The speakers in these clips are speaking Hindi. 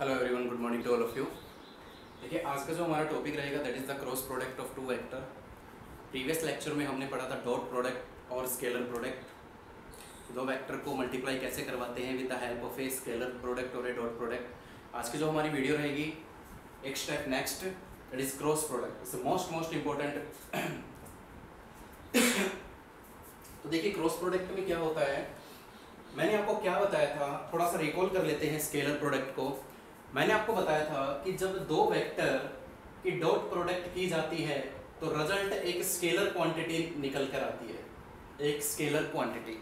Hello everyone, good morning to all of you. देखिए, आज का जो हमारा टॉपिक रहेगा that is the cross product of two vector. Previous lecture में हमने पढ़ा था डॉट प्रोडक्ट और स्केलर प्रोडक्ट। दो वेक्टर को मल्टीप्लाई कैसे करवाते हैं with the help of a scalar product और ए डॉट प्रोडक्ट। आज की जो हमारी वीडियो रहेगी एक step next, that is cross product. It's most important. तो देखिए, क्रॉस प्रोडक्ट में क्या होता है, मैंने आपको क्या बताया था, थोड़ा सा रिकॉल कर लेते हैं स्केलर प्रोडक्ट को। मैंने आपको बताया था कि जब दो वेक्टर की डॉट प्रोडक्ट की जाती है तो रिजल्ट एक स्केलर क्वांटिटी निकल कर आती है, एक scalar quantity.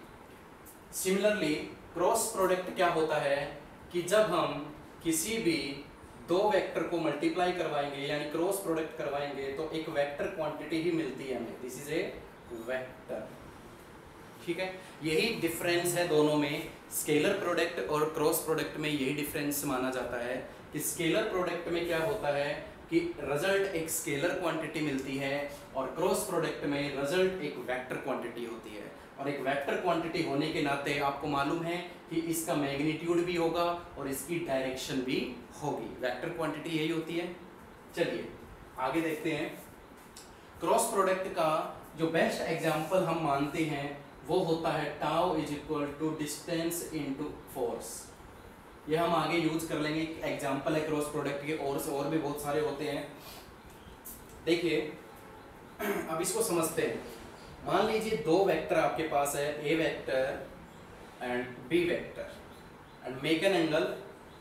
Similarly cross product क्या होता है कि जब हम किसी भी दो वेक्टर को मल्टीप्लाई करवाएंगे यानी क्रॉस प्रोडक्ट करवाएंगे तो एक वेक्टर क्वांटिटी ही मिलती है हमें। This is A vector. ठीक है, यही डिफरेंस है दोनों में। स्केलर प्रोडक्ट और क्रॉस प्रोडक्ट में यही डिफरेंस माना जाता है कि स्केलर प्रोडक्ट में क्या होता है कि रिजल्ट एक स्केलर क्वांटिटी मिलती है और क्रॉस प्रोडक्ट में रिजल्ट एक वेक्टर क्वांटिटी होती है। और एक वेक्टर क्वांटिटी होने के नाते आपको मालूम है कि इसका मैग्नीट्यूड भी होगा और इसकी डायरेक्शन भी होगी। वेक्टर क्वांटिटी यही होती है। चलिए आगे देखते हैं। क्रॉस प्रोडक्ट का जो बेस्ट एग्जाम्पल हम मानते हैं वो होता है tau is equal to distance into force. ये हम आगे यूज कर लेंगे, एग्जाम्पल है क्रॉस प्रोडक्ट के, और भी बहुत सारे होते हैं। देखिए अब इसको समझते हैं। मान लीजिए दो वेक्टर आपके पास है, A vector and B vector, and make an angle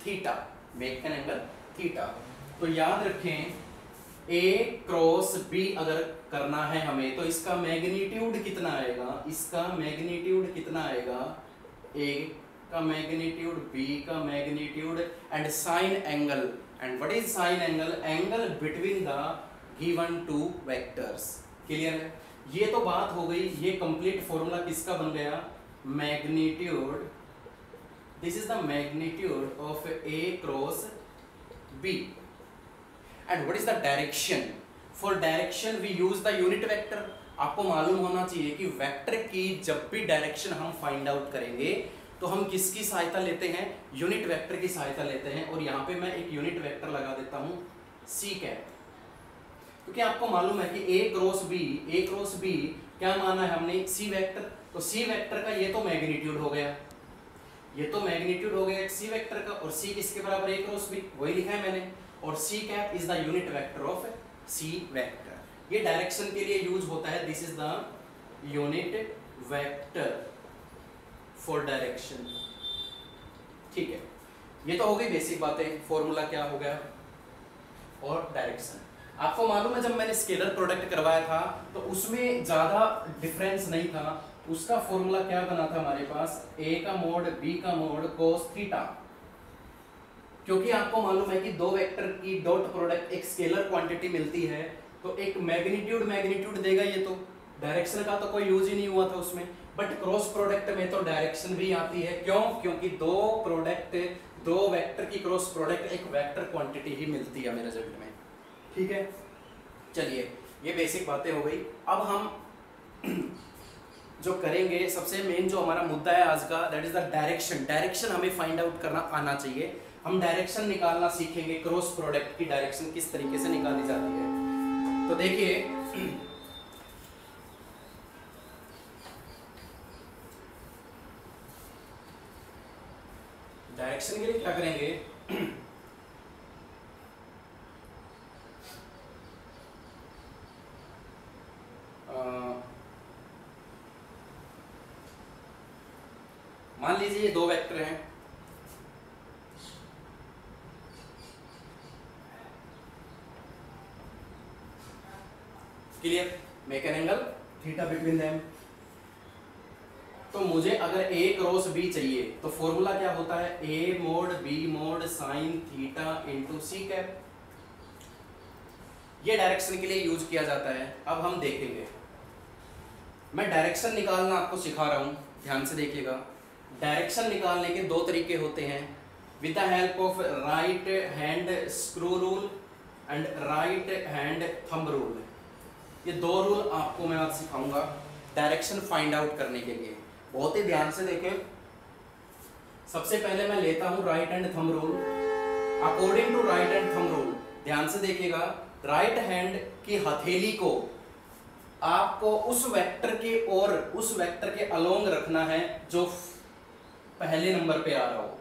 theta, make an angle theta. तो याद रखें ए क्रॉस बी अगर करना है हमें तो इसका मैग्नीट्यूड कितना आएगा, इसका मैग्नीट्यूड कितना आएगा, ए का मैग्नीट्यूड, बी का magnitude, and sign angle. And what is sine angle? Angle between the given two vectors. Clear है? ये तो बात हो गई। ये कंप्लीट फॉर्मूला किसका बन गया? Magnitude, this is the magnitude of A cross B. And what is the direction? For direction we use the unit vector। आपको मालूम होना चाहिए कि वेक्टर की जब भी डायरेक्शन हम फाइंड आउट करेंगे तो हम किसकी सहायता लेते हैं? यूनिट वेक्टर की सहायता लेते हैं। और यहाँ पे मैं एक यूनिट वेक्टर लगा देता हूँ सी कैप, क्योंकि आपको मालूम है कि ए क्रॉस बी क्या माना है हमने? C vector. तो सी वेक्टर का ये तो मैग्नीट्यूड हो गया, ये तो मैग्नीट्यूड हो गया सी वेक्टर का, और सी किसके बराबर? ए क्रॉस बी, वही लिखा है मैंने। और C cap is the unit vector of C vector. ये डायरेक्शन के लिए यूज होता है। This is the unit vector for direction. ठीक है, ये तो हो गई बेसिक बातें, फॉर्मूला क्या हो गया और डायरेक्शन। आपको मालूम है जब मैंने स्केलर प्रोडक्ट करवाया था तो उसमें ज्यादा डिफरेंस नहीं था। उसका फॉर्मूला क्या बना था हमारे पास? ए का मोड बी का मोड कोस थीटा। क्योंकि आपको मालूम है कि दो वेक्टर की डॉट प्रोडक्ट एक स्केलर क्वांटिटी मिलती है तो एक मैग्नीट्यूड देगा। ये तो डायरेक्शन का तो कोई यूज ही नहीं हुआ था उसमें, बट क्रॉस प्रोडक्ट में तो डायरेक्शन भी आती है। क्यों? क्योंकि दो वेक्टर की क्रॉस प्रोडक्ट एक वेक्टर क्वांटिटी ही मिलती है हमें रिजल्ट में। ठीक है, चलिए ये बेसिक बातें हो गई। अब हम जो करेंगे, सबसे मेन जो हमारा मुद्दा है आज का, that is the direction. Direction हमें फाइंड आउट करना आना चाहिए। हम डायरेक्शन निकालना सीखेंगे, क्रॉस प्रोडक्ट की डायरेक्शन किस तरीके से निकाली जाती है। तो देखिए डायरेक्शन के लिए क्या करेंगे, मान लीजिए ये दो वेक्टर हैं, clear? Make an angle theta between them. तो मुझे अगर ए क्रॉस बी चाहिए तो फॉर्मूला क्या होता है? A mod B mod sine theta into C cap. ये डायरेक्शन के लिए यूज किया जाता है। अब हम देखेंगे, मैं डायरेक्शन निकालना आपको सिखा रहा हूं, ध्यान से देखिएगा। डायरेक्शन निकालने के दो तरीके होते हैं, with the help of right hand screw rule and right hand thumb rule. ये दो रूल आपको मैं आज सिखाऊंगा डायरेक्शन फाइंड आउट करने के लिए। बहुत ही ध्यान से देखें। सबसे पहले मैं लेता हूं right hand thumb rule. According to right hand thumb rule, ध्यान से देखिएगा, राइट हैंड की हथेली को आपको उस वेक्टर के और उस वेक्टर के अलोंग रखना है जो पहले नंबर पे आ रहा हो।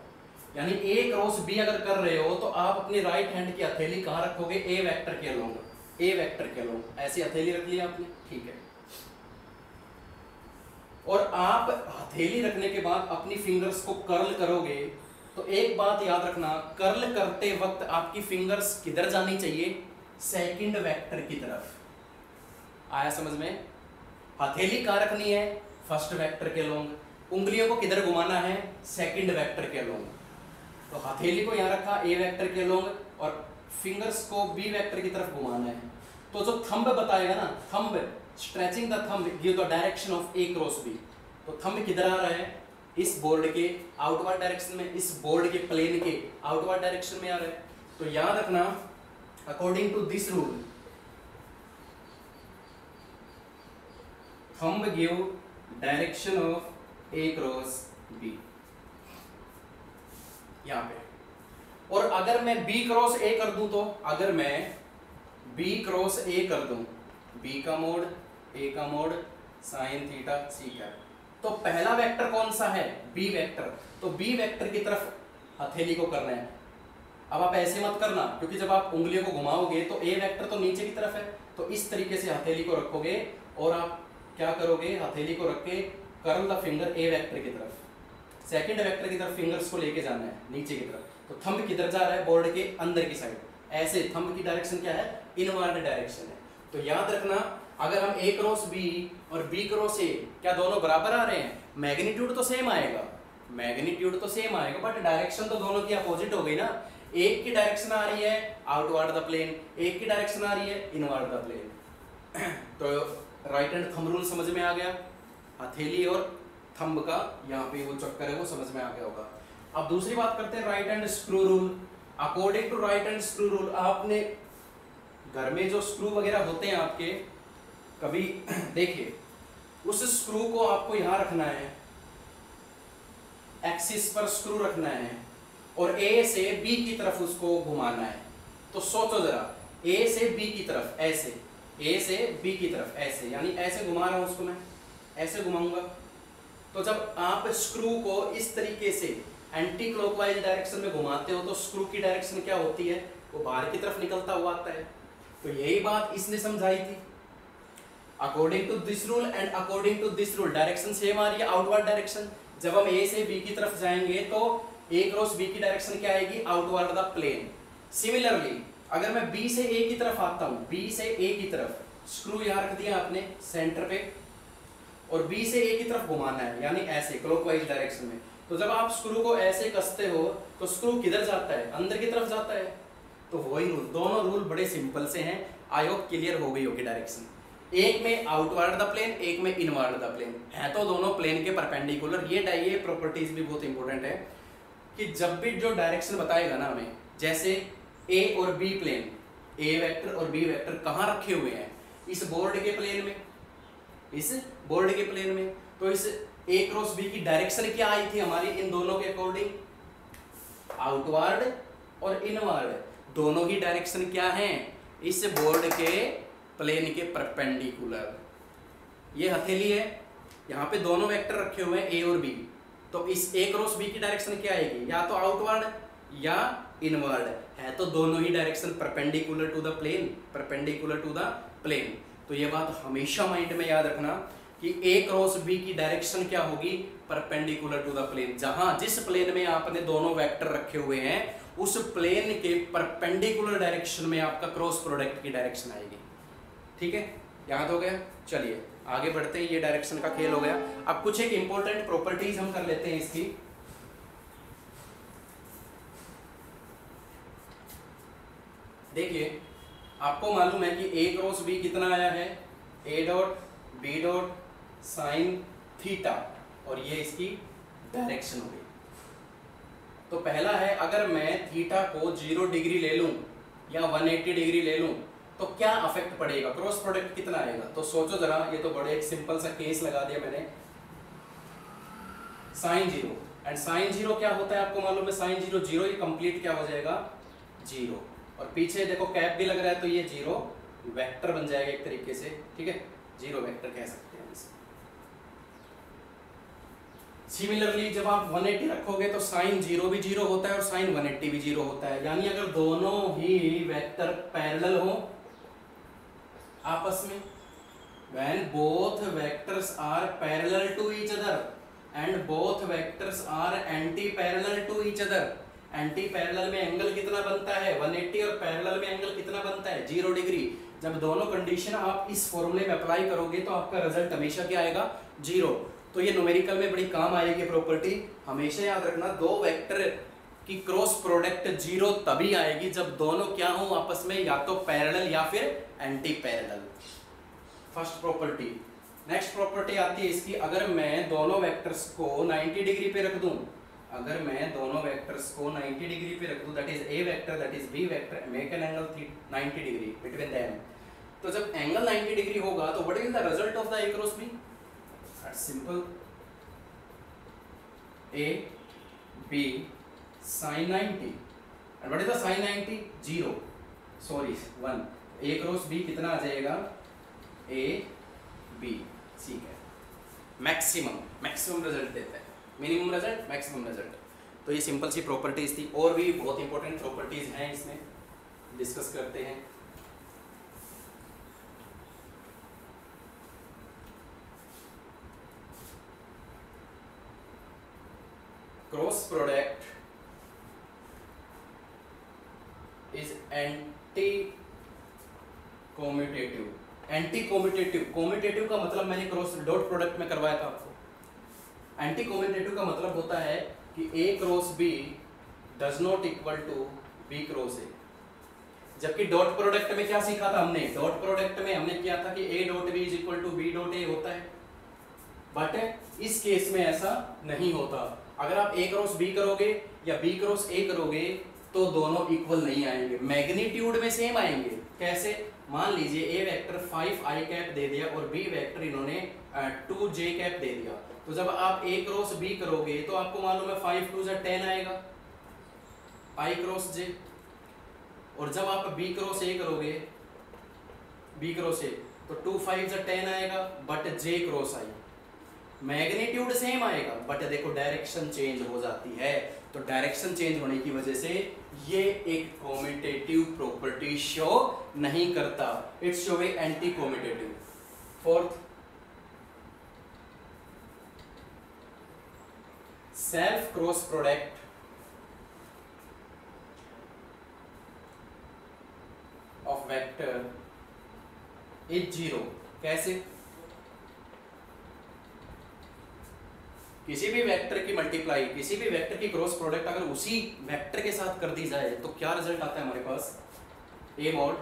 यानी ए क्रॉस बी अगर कर रहे हो तो आप अपनी राइट हैंड की हथेली कहां रखोगे? ए वेक्टर के अलोंग, ए वेक्टर के अलोंग ऐसी हथेली रख ली आपने, ठीक है। और आप हथेली रखने के बाद अपनी फिंगर्स को कर्ल करोगे तो एक बात याद रखना, कर्ल करते वक्त आपकी फिंगर्स किधर जानी चाहिए? सेकंड वेक्टर की तरफ। आया समझ में? हथेली कहां रखनी है? फर्स्ट वेक्टर के अलोंग। उंगलियों को किधर घुमाना है? सेकंड वेक्टर के अलोंग। तो हथेली को यहां रखा ए वेक्टर के अलोंग और फिंगर्स को बी वेक्टर की तरफ घुमाना है। तो जो थंब बताएगा ना, thumb, stretching the thumb give the direction of A cross B. तो थंब किधर आ रहा है? इस बोर्ड के आउटवर्ड डायरेक्शन में, इस बोर्ड के प्लेन के आउटवर्ड डायरेक्शन में आ रहा है। तो याद रखना, according to this rule thumb give direction of A cross B, यहां पे। और अगर मैं बी क्रॉस ए कर दूं तो, अगर मैं बी क्रॉस ए कर दूं, बी का मोड, ए का mod, sine theta C cap, तो पहला वेक्टर कौन सा है? B vector. तो बी वेक्टर की तरफ हथेली को करना है। अब आप ऐसे मत करना, क्योंकि जब आप उंगलियों को घुमाओगे तो ए वेक्टर तो नीचे की तरफ है, तो इस तरीके से हथेली को रखोगे और आप क्या करोगे? हथेली को रख के curl the finger A vector की तरफ, सेकंड वेक्टर की तरफ फिंगर्स को लेके जाना है नीचे की तरफ। तो थंब किधर जा रहा है? बोर्ड के अंदर की साइड। ऐसे थंब की डायरेक्शन क्या है? इनवर्ड डायरेक्शन है। तो याद रखना, अगर हम ए क्रॉस बी और बी क्रॉस ए, क्या दोनों बराबर आ रहे हैं? मैग्नीट्यूड तो सेम आएगा, मैग्नीट्यूड तो सेम आएगा, बट डायरेक्शन तो दोनों की अपोजिट हो गई ना। एक की डायरेक्शन आ रही है आउटवर्ड द प्लेन, एक की डायरेक्शन आ रही है इनवर्ड द प्लेन। तो राइट हैंड थंब रूल समझ में आ गया। हथेली और थंब का यहाँ पे वो चक्कर है, वो समझ में आ गया होगा। अब दूसरी बात करते हैं right hand screw rule. According to right hand screw rule, आपने घर में जो स्क्रू वगैरह होते हैं आपके, कभी देखिए, उस स्क्रू को आपको यहां रखना है, एक्सिस पर स्क्रू रखना है और ए से बी की तरफ उसको घुमाना है। तो सोचो जरा, ए से बी की तरफ ऐसे, ए से बी की तरफ ऐसे, यानी ऐसे घुमा रहा हूं उसको, मैं ऐसे घुमाऊंगा। तो जब आप स्क्रू को इस तरीके से एंटी क्लॉकवाइज डायरेक्शन में घुमाते हो तो स्क्रू की डायरेक्शन क्या होती है? वो बाहर की तरफ निकलता हुआ आता है। तो यही बात इसने समझाई थी। According to this rule and according to this rule, direction same आ रही है, आउटवर्ड डायरेक्शन। जब हम ए से बी की तरफ जाएंगे तो ए क्रॉस बी की डायरेक्शन क्या आएगी? Outward the plane. सिमिलरली अगर मैं बी से ए की तरफ आता हूं, बी से ए की तरफ, स्क्रू यहां रख दिया आपने सेंटर पे और बी से ए की तरफ घुमाना है, यानी ऐसे क्लॉकवाइज डायरेक्शन में। तो जब आप स्क्रू को ऐसे कसते हो तो स्क्रू किधर जाता है? अंदर की तरफ जाता है। तो वही रूल, दोनों रूल बड़े सिंपल से हैं। आई होप क्लियर हो गई होगी डायरेक्शन। एक में आउटवर्ड द प्लेन, एक में इनवर्ड द प्लेन, है तो दोनों प्लेन के परपेंडिकुलर। ये प्रॉपर्टीज भी बहुत इंपॉर्टेंट है कि जब भी जो डायरेक्शन बताएगा ना हमें, जैसे ए और बी प्लेन, ए वेक्टर और बी वेक्टर कहाँ रखे हुए हैं? इस बोर्ड के प्लेन में, इस बोर्ड के प्लेन में। तो इस ए क्रॉस बी की डायरेक्शन क्या आई थी हमारी इन दोनों के अकॉर्डिंग? आउटवर्ड और इनवर्ड, दोनों ही डायरेक्शन क्या है? इस बोर्ड के प्लेन के परपेंडिकुलर। ये हथेली है, यहाँ पे दोनों वेक्टर रखे हुए हैं ए और बी। तो इस ए क्रॉस बी की डायरेक्शन क्या आएगी? या तो आउटवर्ड या इनवर्ड, है तो दोनों ही direction perpendicular to the plane, perpendicular to the plane. तो ये बात हमेशा माइंड में याद रखना कि ए क्रॉस बी की डायरेक्शन क्या होगी? Perpendicular to the plane. जहां जिस प्लेन में आपने दोनों वेक्टर रखे हुए हैं उस प्लेन के परपेंडिकुलर डायरेक्शन में आपका क्रॉस प्रोडक्ट की डायरेक्शन आएगी। ठीक है, याद हो गया? चलिए आगे बढ़ते हैं, ये डायरेक्शन का खेल हो गया। अब कुछ एक इंपॉर्टेंट प्रॉपर्टीज हम कर लेते हैं इसकी। देखिए, आपको मालूम है कि ए क्रॉस बी कितना आया है? A dot B dot sine theta, और ये इसकी डायरेक्शन हो गई। तो पहला है, अगर मैं थीटा को 0 डिग्री ले लूं या 180 डिग्री ले लूं तो क्या अफेक्ट पड़ेगा? क्रॉस प्रोडक्ट कितना आएगा? तो सोचो जरा, ये तो बड़े एक सिंपल सा केस लगा दिया मैंने। साइन 0 एंड साइन 0 क्या होता है आपको मालूम है? साइन 0 0, ये कंप्लीट क्या हो जाएगा? जीरो, और पीछे देखो कैप भी लग रहा है तो ये जीरो वेक्टर बन जाएगा एक तरीके से, ठीक है, जीरो वेक्टर कह सकते हैं इसे। सिमिलरली जब आप 180 रखोगे तो साइन जीरो भी जीरो होता है और साइन 180 भी जीरो होता है, यानी अगर दोनों ही वेक्टर पैरेलल हो आपस में, when both vectors are parallel to each other and both vectors are anti-parallel to each other, anti-parallel में एंगल कितना बनता है 180 और पैरेलल में एंगल कितना बनता है 0 डिग्री। जब दोनों कंडीशन आप इस फॉर्मूले में अप्लाई करोगे तो आपका रिजल्ट हमेशा क्या आएगा 0। तो ये न्यूमेरिकल में बड़ी काम आएगी प्रॉपर्टी, हमेशा याद रखना दो वेक्टर की क्रॉस प्रोडक्ट 0 तभी आएगी जब दोनों क्या हो आपस में, या तो पैरेलल या फिर anti parallel. First property. Next property आती है इसकी, अगर मैं दोनों वेक्टर्स को 90 डिग्री पे रख दूं, अगर मैं दोनों वेक्टर्स को 90 डिग्री पे रख दूं, that is A vector that is B vector, make an angle 90 degree between them, तो जब एंगल 90 डिग्री होगा तो what is the result of the A cross B? Simple, A B sin 90, and what is the sin 90? 0, sorry 1, a cross b कितना आ जाएगा a b, ठीक है, मैक्सिमम रिजल्ट देता है, मिनिमम रिजल्ट मैक्सिमम रिजल्ट। तो ये सिंपल सी प्रॉपर्टीज थी, और भी बहुत इंपॉर्टेंट प्रॉपर्टीज हैं इसमें, डिस्कस करते हैं। Cross product is anti commutative. Anti commutative, commutative का मतलब मैंने क्रॉस डॉट प्रोडक्ट में करवाया था आपको। एंटी कॉम्यूटेटिव का मतलब होता है कि A cross B does not equal to B cross A, जबकि डॉट प्रोडक्ट में क्या सीखा था हमने, डॉट प्रोडक्ट में हमने किया था कि A dot B is equal to B dot A होता है, बट इस केस में ऐसा नहीं होता। अगर आप ए क्रॉस बी करोगे या बी क्रॉस ए करोगे तो दोनों इक्वल नहीं आएंगे, मैग्नीट्यूड में सेम आएंगे। कैसे? मान लीजिए ए वेक्टर 5i कैप दे दिया और बी वेक्टर इन्होंने 2j कैप दे दिया, तो जब आप ए क्रॉस बी करोगे तो आपको मालूम है 5 2 10 आएगा i क्रॉस j, और जब आप बी क्रॉस ए करोगे बी क्रॉस ए तो 2 5 10 आएगा, but j cross i, magnitude same आएगा बट देखो डायरेक्शन चेंज हो जाती है। तो डायरेक्शन चेंज होने की वजह से ये एक कॉम्यूटेटिव प्रॉपर्टी शो नहीं करता, it's show A anti commutative. Fourth, self cross product of vector is 0। कैसे? किसी भी वेक्टर की मल्टीप्लाई, किसी भी वेक्टर की क्रॉस प्रोडक्ट अगर उसी वेक्टर के साथ कर दी जाए तो क्या रिजल्ट आता है हमारे पास, A mod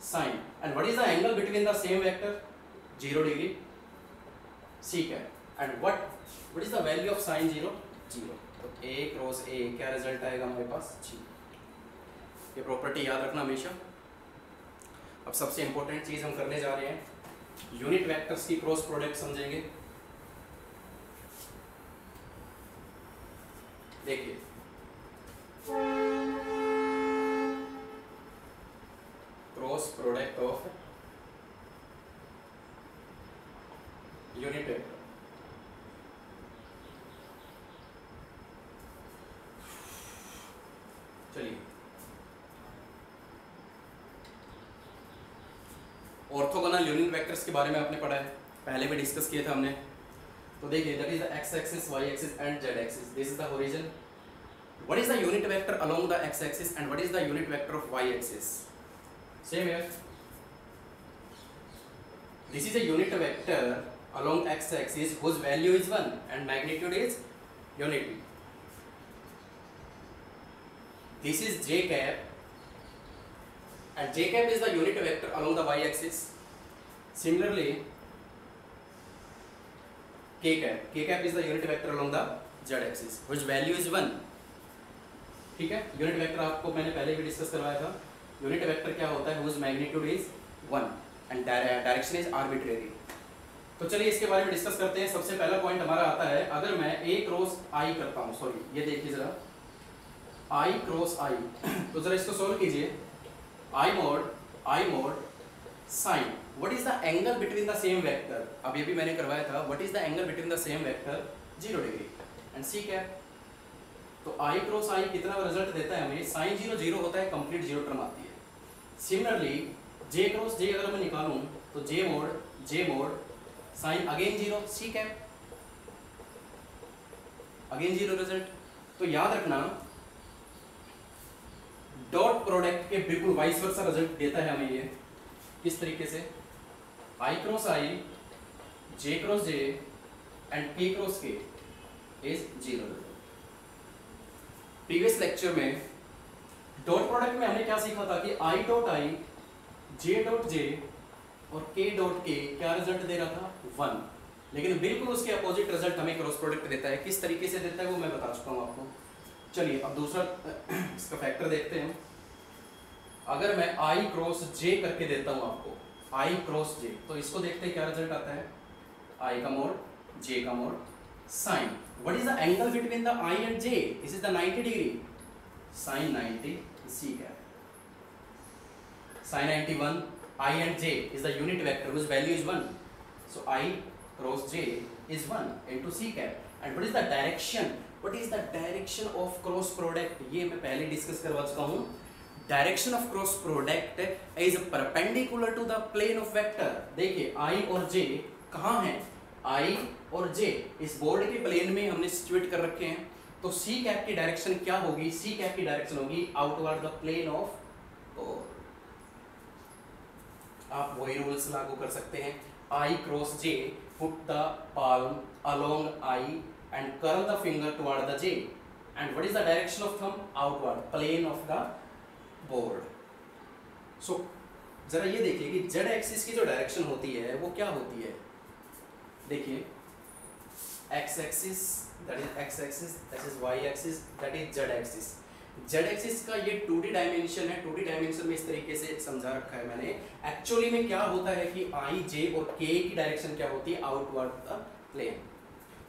sine, and what is the angle between the same vector 0 degree, ठीक है, and what is the value of sine 0 0, तो ए क्रॉस ए क्या रिजल्ट आएगा हमारे पास 0। ये प्रॉपर्टी याद रखना हमेशा। अब सबसे इंपॉर्टेंट चीज हम करने जा रहे हैं, यूनिट वेक्टर्स की क्रॉस प्रोडक्ट समझेंगे। देखिए cross product of unit vector, चलिए ऑर्थोगोनल यूनिट वेक्टर्स के बारे में आपने पढ़ा है, पहले भी डिस्कस किया था हमने। तो देखिए that is the x axis, y axis and z axis, this is the horizon. What is the unit vector along the x axis and what is the unit vector of y axis? Same here, this is a unit vector along x axis whose value is 1 and magnitude is unity. This is j cap and j cap is the unit vector along the y axis. Similarly k cap is the unit vector along the z axis whose value is 1. ठीक है, यूनिट वेक्टर आपको मैंने पहले भी डिस्कस करवाया था। यूनिट वेक्टर क्या होता है, whose magnitude is 1 and direction is arbitrary. तो चलिए इसके बारे में डिस्कस करते हैं। सबसे पहला पॉइंट हमारा आता है, अगर मैं a क्रॉस i करता हूँ, सॉरी ये देखिए जरा, आई क्रॉस आई, तो जरा इसको सोल्व कीजिए। I mod sine, what is the angle between the same vector, अब ये भी मैंने करवाया था, what is the angle between the same vector, 0 degree and C cap. तो आई क्रॉस आई कितना रिजल्ट देता है हमें, साइन 0 0 होता है, कंप्लीट जीरो टर्म आती है। सिमिलरली जे क्रॉस जे अगर मैं निकालूं तो J mod sine again 0 C cap, again 0 result. तो याद रखना डॉट प्रोडक्ट के बिल्कुल वाइस वर्सा रिजल्ट देता है हमें ये, किस तरीके से, I cross I, J cross J and K cross K is 0। Previous lecture में डॉट प्रोडक्ट में हमने क्या सीखा था कि I dot I, J dot J और के डॉट के क्या रिजल्ट दे रहा था, 1, लेकिन बिल्कुल उसके अपोजिट रिजल्ट हमें क्रॉस प्रोडक्ट देता है। किस तरीके से देता है वो मैं बता चुका हूँ आपको। चलिए अब दूसरा इसका फैक्टर देखते हैं। अगर मैं आई क्रॉस जे करके देता हूँ आपको, आई क्रॉस जे, तो इसको देखते हैं क्या रिजल्ट आता है, आई का मोड जे का mod sine, what is the angle between the I and J, this is the 90 degree, sine 90 C cap, sine 91, I and J is the unit vector whose value is 1, so I cross j is 1 into c cap, and what is the direction, what is the direction of cross product, ये मैं पहले डिस्कस करवा चुका हूँ। Direction of cross product is perpendicular to the plane of vector. देखिए आई और जे कहाँ हैं, आई और जे इस बोर्ड के प्लेन में हमने सिचुएट कर रखे हैं, तो सी कैप की डायरेक्शन क्या होगी, सी कैप की डायरेक्शन होगी outward the plane of board. आप वही रूल्स लागू कर सकते हैं, I cross J, put the palm along I and curl the finger toward the J, and what is the direction of thumb, outward plane of the board। so जरा ये देखिए कि z एक्सिस की जो डायरेक्शन होती है वो क्या होती है, देखिए x axis that is x axis, that is y axis, that is z axis. z axis का ये 2D डायमेंशन है, 2D डायमेंशन में इस तरीके से समझा रखा है मैंने। एक्चुअली में क्या होता है कि i, j और k की डायरेक्शन क्या होती है, आउटवर्ड द प्लेन।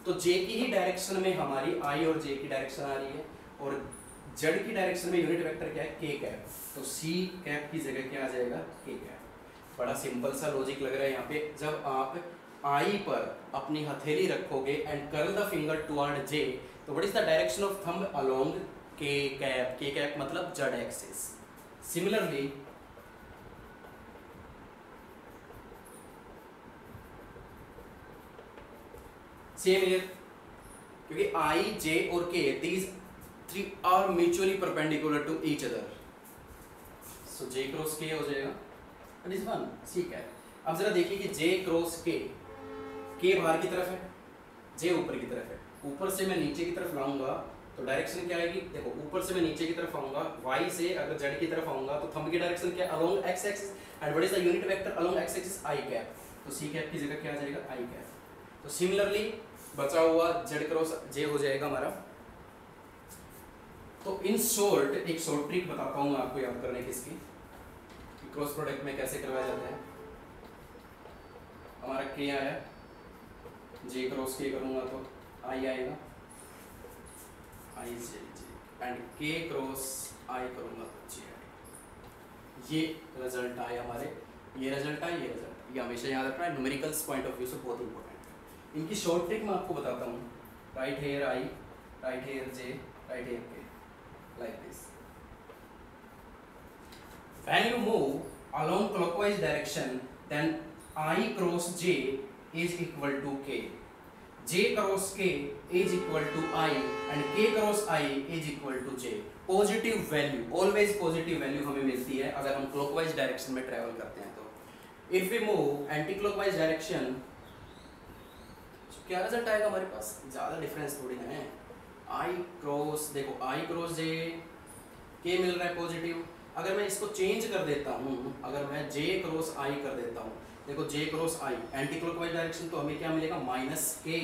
तो j की ही डायरेक्शन में हमारी i और j की डायरेक्शन आ रही है, और z की डायरेक्शन में यूनिट वेक्टर क्या है, k कैप, तो c कैप की जगह क्या आ जाएगा, k कैप। बड़ा सिंपल सा लॉजिक लग रहा है यहाँ पे। जब आप i पर अपनी हथेली रखोगे and curl the finger toward j, तो what is the direction of thumb, along k cap, k cap मतलब z axis. Similarly same here, क्योंकि i, j और k these three are mutually perpendicular to each other, so j cross k हो जाएगा, that is 1 c कैप। अब जरा देखिए कि j क्रॉस k, k बाहर की तरफ है, j ऊपर की तरफ है, ऊपर से मैं नीचे की तरफ लाऊंगा तो डायरेक्शन क्या आएगी, देखो ऊपर से मैं नीचे की तरफ आऊंगा, y से अगर z की तरफ आऊंगा तो थंब की डायरेक्शन क्या, along x axis, and what is the unit vector along x axis, i cap, तो c कैप की जगह क्या आ जाएगा, i कैप। तो सिमिलरली बचा हुआ z क्रॉस j हो जाएगा हमारा। तो इन शॉर्ट एक शॉर्ट ट्रिक बताता हूँ मैं आपको याद करने की इसकी, क्रॉस प्रोडक्ट में कैसे करवाया जाता है। हमारा k आया, j क्रॉस k करूंगा तो i आएगा, i j and k cross i करूंगा तो j आएगा। ये रिजल्ट आए हमारे, ये रिजल्ट आए, ये रिजल्ट, ये हमेशा याद रखना है, न्यूमेरिकल्स पॉइंट ऑफ व्यू से बहुत इंपॉर्टेंट है। इनकी शॉर्ट ट्रिक मैं आपको बताता हूँ, right here i, right here j, right here k, like this। When you move along clockwise direction, then I cross j is equal to k, j cross k is equal to I, and k cross I is equal to j। Positive value, always positive value हमें मिलती है अगर हम क्लॉकवाइज डायरेक्शन में ट्रेवल करते हैं। तो if we move anti clockwise direction, क्या रिजल्ट आएगा हमारे पास, ज़्यादा डिफरेंस थोड़ी ना है। आई क्रॉस, देखो आई क्रॉस जे, के मिल रहा है पॉजिटिव। अगर मैं इसको चेंज कर देता हूँ, अगर मैं जे क्रॉस आई कर देता हूँ, देखो जे क्रॉस आई एंटी क्लॉकवाइज डायरेक्शन, तो हमें क्या मिलेगा, माइनस के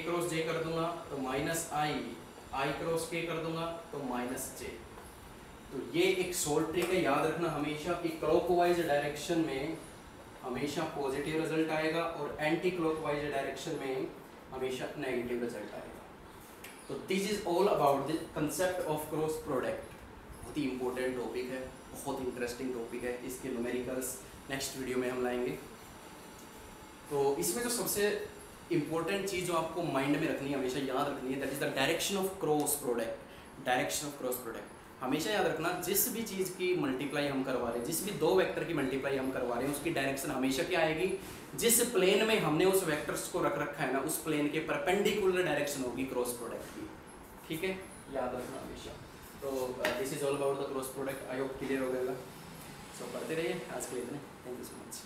क्रॉस जे कर दूंगा तो माइनस आई क्रॉस के कर दूंगा तो माइनस जे। तो ये एक शॉर्ट ट्रिक है, याद रखना हमेशा कि क्लॉकवाइज डायरेक्शन में हमेशा पॉजिटिव रिजल्ट आएगा और एंटी क्लॉकवाइज डायरेक्शन में हमेशा नेगेटिव रिजल्ट आएगा। तो this is all about the concept of cross product. बहुत ही इंपॉर्टेंट टॉपिक है, बहुत इंटरेस्टिंग टॉपिक है। इसके न्यूमेरिकल्स नेक्स्ट वीडियो में हम लाएंगे। तो इसमें जो सबसे इंपॉर्टेंट चीज़ जो आपको माइंड में रखनी है, हमेशा याद रखनी है, that is the direction of cross product. Direction of cross product हमेशा याद रखना, जिस भी चीज़ की मल्टीप्लाई हम करवा रहे हैं, जिस भी दो वेक्टर की मल्टीप्लाई हम करवा रहे हैं, उसकी डायरेक्शन हमेशा क्या आएगी, जिस प्लेन में हमने उस वेक्टर्स को रख रखा है ना, उस प्लेन के परपेंडिकुलर डायरेक्शन होगी क्रॉस प्रोडक्ट की। ठीक है, याद रखना हमेशा। तो this is all about the cross product. I hope clear हो गया। सो पढ़ते रहिए, आज के लिए इतने। Thank you so much.